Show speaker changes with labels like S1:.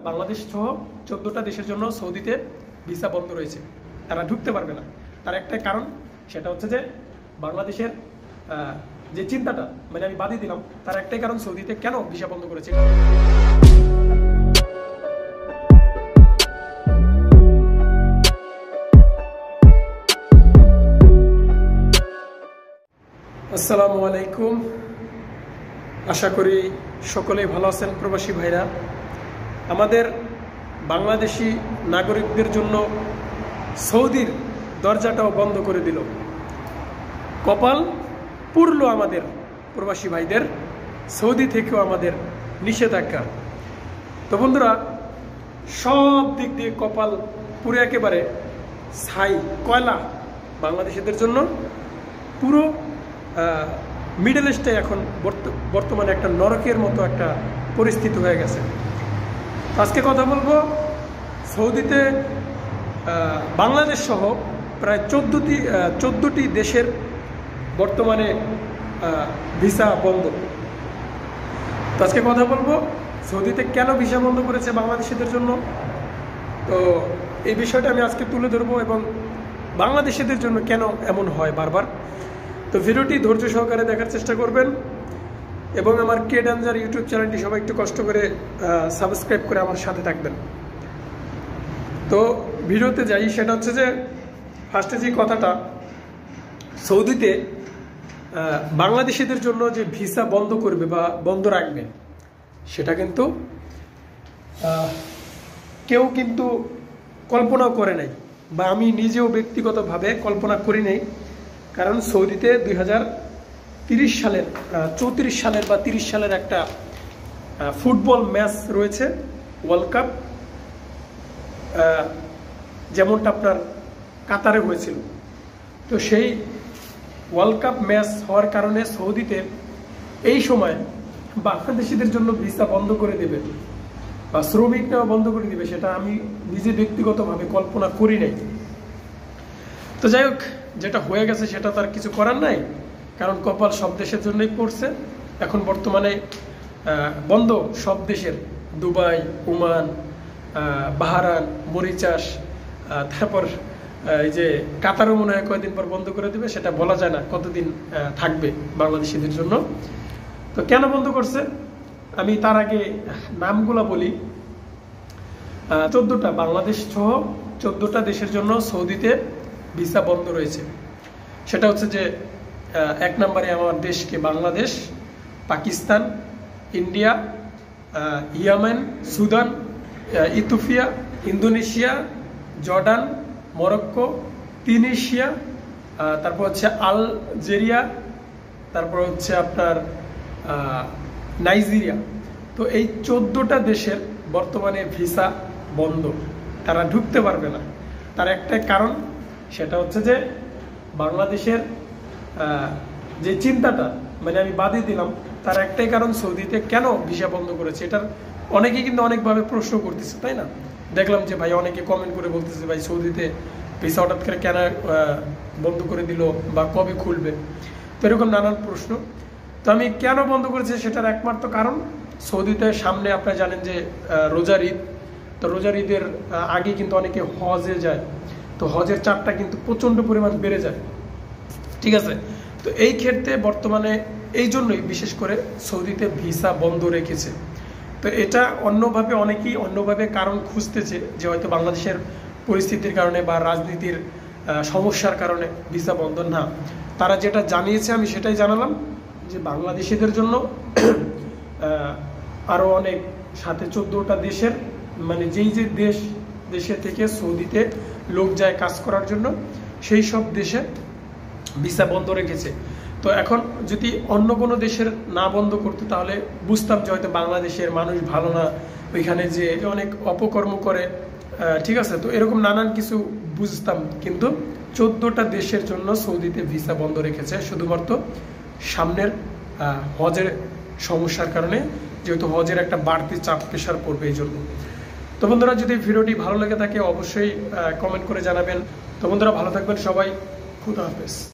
S1: বাংলাদেশ সহ 14টা দেশের জন্য সৌদিতে ভিসা বন্ধ রয়েছে, তারা ঢুকতে পারবে না। তার একটাই কারণ, সেটা হচ্ছে যে বাংলাদেশের যে চিন্তাটা মানে আমি বাদই দিলাম, তার একটাই কারণ সৌদিতে কেন ভিসা বন্ধ করেছে। আসসালামু আলাইকুম, আশা করি সকলেই ভালো আছেন। প্রবাসী ভাইরা, আমাদের বাংলাদেশি নাগরিকদের জন্য সৌদির দরজাটাও বন্ধ করে দিল। কপাল পুরলো আমাদের প্রবাসী ভাইদের, সৌদি থেকেও আমাদের নিষেধাজ্ঞা। তো বন্ধুরা, সব দিক দিয়ে কপাল পুরো একেবারে ছাই কয়লা বাংলাদেশিদের জন্য। পুরো মিডল ইস্টে এখন বর্তমানে একটা নরকের মতো একটা পরিস্থিতি হয়ে গেছে। আজকে কথা বলবো সৌদিতে বাংলাদেশ সহ প্রায় 14টি দেশের বর্তমানে ভিসা বন্ধ। তো আজকে কথা বলবো সৌদিতে কেন ভিসা বন্ধ করেছে বাংলাদেশিদের জন্য। তো এই বিষয়টা আমি আজকে তুলে ধরবো এবং বাংলাদেশিদের জন্য কেন এমন হয় বারবার। তো ভিডিওটি ধৈর্য সহকারে দেখার চেষ্টা করবেন এবং আমার কে ডেঞ্জার ইউটিউব চ্যানেলটি সবাই একটু কষ্ট করে সাবস্ক্রাইব করে আমার সাথে থাকবেন। তো ভিডিওতে যাই, সেটা হচ্ছে যে ফার্স্টে যে কথাটা, সৌদিতে বাংলাদেশিদের জন্য যে ভিসা বন্ধ করবে বা বন্ধ রাখবে, সেটা কিন্তু কেউ কিন্তু কল্পনাও করে নাই, বা আমি নিজেও ব্যক্তিগতভাবে কল্পনা করি নাই। কারণ সৌদিতে 2030 সালের 34 সালের বা 30 সালের একটা ফুটবল ম্যাচ রয়েছে, ওয়ার্ল্ড কাপ, যেমনটা আপনার কাতারে হয়েছিল। তো সেই ওয়ার্ল্ড কাপ ম্যাচ হওয়ার কারণে সৌদিতে এই সময় বাংলাদেশিদের জন্য ভিসা বন্ধ করে দেবে বা শ্রমিক নেওয়া বন্ধ করে দেবে, সেটা আমি নিজে ব্যক্তিগতভাবে কল্পনা করি নাই। তো যাই হোক, যেটা হয়ে গেছে সেটা তার কিছু করার নাই, কারণ কপাল সব দেশের জন্যই পড়ছে। এখন বর্তমানে বন্ধ সব দেশের, দুবাই, ওমান, বাহারান, মরিচাস, তারপর এই যে কাতারও মনে হয় কয়েকদিন পর বন্ধ করে দেবে, সেটা বলা যায় না কতদিন থাকবে বাংলাদেশিদের জন্য। তো কেন বন্ধ করছে আমি তার আগে নামগুলা বলি। 14টা বাংলাদেশ সহ 14টা দেশের জন্য সৌদিতে ভিসা বন্ধ রয়েছে। সেটা হচ্ছে যে 1 নম্বরে আমার দেশকে Bangladesh, Pakistan, India, Yemen, Sudan, Ethiopia, Indonesia, Jordan, Morocco, Tunisia, তারপর হচ্ছে আলজেরিয়া, তারপর হচ্ছে আপনার নাইজেরিয়া। তো এই 14টা দেশের বর্তমানে ভিসা বন্ধ, তারা ঢুকতে পারবে না। তার একটাই কারণ, সেটা হচ্ছে যে বাংলাদেশের যে চিন্তাটা মানে আমি বাদই দিলাম, তার একটাই কারণ সৌদিতে কেন ভিসা বন্ধ করেছে। এটার অনেকেই কিন্তু অনেকভাবে প্রশ্ন করতেছে, তাই না? দেখলাম যে ভাই অনেকে কমেন্ট করে বলতেছে, ভাই সৌদিতে ভিসা হঠাৎ করে কেন বন্ধ করে দিল বা কবে খুলবে, তো এরকম নানান প্রশ্ন। তো আমি কেন বন্ধ করেছি সেটার একমাত্র কারণ, সৌদিতে সামনে আপনারা জানেন যে রোজার ঈদ। তো রোজার ঈদের আগে কিন্তু অনেকে হজে যায়, তো হজের চাপটা কিন্তু প্রচণ্ড পরিমাণ বেড়ে যায়, ঠিক আছে? তো এই ক্ষেত্রে বর্তমানে এই জন্যই বিশেষ করে সৌদিতে ভিসা বন্ধ রেখেছে। তো এটা অনেকেই অন্যভাবে কারণ খুঁজতেছে, যে হয়তো বাংলাদেশের পরিস্থিতির কারণে বা রাজনীতির সমস্যার কারণে ভিসা বন্ধ না। তারা যেটা জানিয়েছে আমি সেটাই জানালাম, যে বাংলাদেশিদের জন্য আরও অনেক সাথে 14টা দেশের মানে যেই যে দেশে থেকে সৌদিতে লোক যায় কাজ করার জন্য, সেই সব দেশে ভিসা বন্ধ রেখেছে। তো এখন যদি অন্য কোনো দেশের না বন্ধ করতো তাহলে বুঝতাম যে হয়তো বাংলাদেশের মানুষ ভালো না, ওইখানে যে অনেক অপকর্ম করে, ঠিক আছে? তো এরকম নানান কিছু বুঝতাম। কিন্তু 14টা দেশের জন্য সৌদিতে ভিসা বন্ধ রেখেছে শুধুমাত্র সামনের হজের সমস্যার কারণে, যেহেতু হজের একটা বাড়তি চাপ প্রেশার পড়বে এই জন্য। তো বন্ধুরা, যদি ভিডিওটি ভালো লেগে থাকে অবশ্যই কমেন্ট করে জানাবেন। তো বন্ধুরা, ভালো থাকবেন সবাই, খুদা হাফেজ।